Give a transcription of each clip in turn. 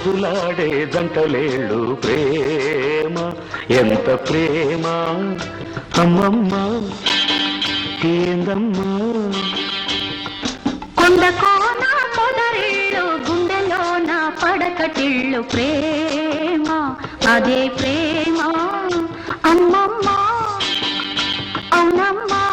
ముద్దులాడే జంటలేళ్ళు ప్రేమ ఎంత ప్రేమ అమ్మమ్మ ఏందమ్మా కొండ కోన పొదరిళ్ళు గుండెలోన పడకటిళ్ళు ప్రేమ అదే ప్రేమ అమ్మమ్మ అవునమ్మా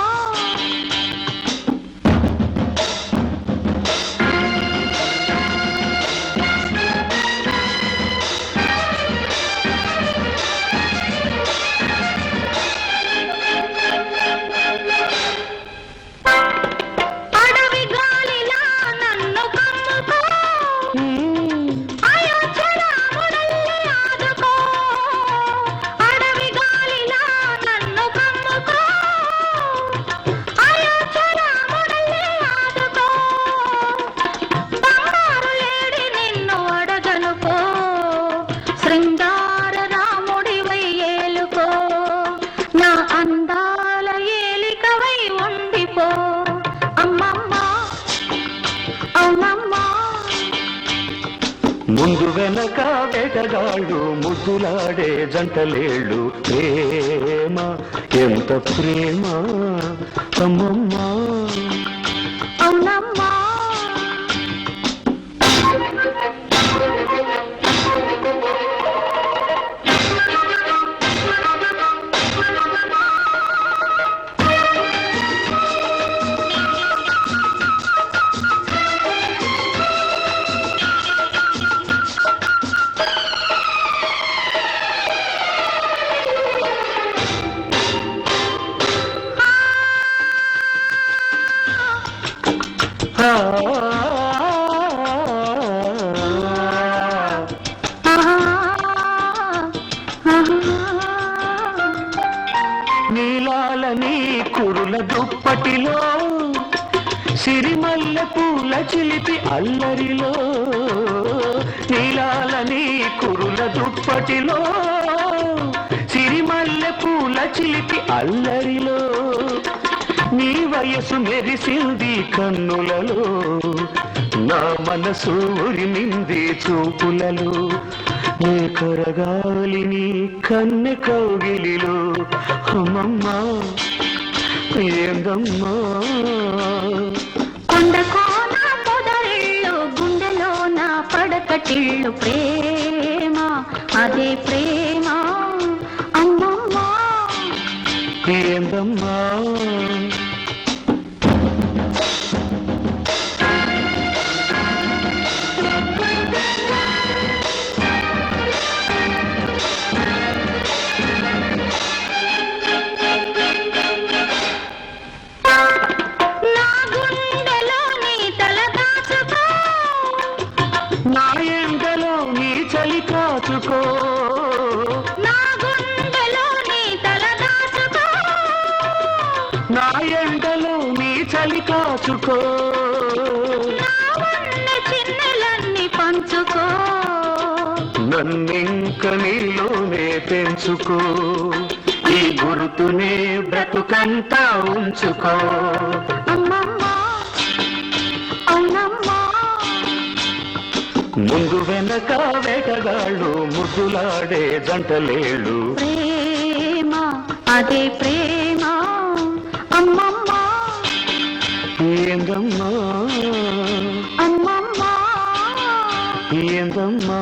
శృంగార రాముడివై ఏలుకో నా అందాల ఏలికవై ఉండిపో అమ్మమ్మ అవునమ్మా ముందు వెనక వేటగాళ్ళు ముద్దులాడే జంటలేళ్ళు ప్రేమ ఎంత ప్రేమ అమ్మమ్మ అవునమ్మా నీలాలని కురుల దుప్పటిలో సిరిమల్లె పూల చిలిపి అల్లరిలో నీలాలని కురుల దుప్పటిలో సిరిమల్లె పూల చిలిపి అల్లరిలో నీ వయసు మెరిసింది కన్నులలో నా మనసు ఉరిమింది చూపులలో నీ కరగాలిని కన్నె కౌగిలిలో అమ్మమ్మ ఏందమ్మా కొండ కోన పొదరిళ్ళు గుండెలోన పడకటిళ్ళు ప్రేమ అదే ప్రేమ అమ్మమ్మ ఏందమ్మా నా ఎండలో నీ చలి కాచుకో నా గుండెలో నీ తల దాచుకో నా ఎండలో నీ చలి కాచుకో నా వన్నె చిన్నెలన్నీ పంచుకో నన్నింక నీలోనే పెంచుకో ఈ గుర్తునే బ్రతుకంతా ఉంచుకో అమ్మమ్మ అవునమ్మా ముందు వెనక వేటగాళ్ళు ముద్దులాడే జంటలేళ్ళు ప్రేమ అదే ప్రేమ అమ్మమ్మ ఏందమ్మా అమ్మమ్మ ఏందమ్మా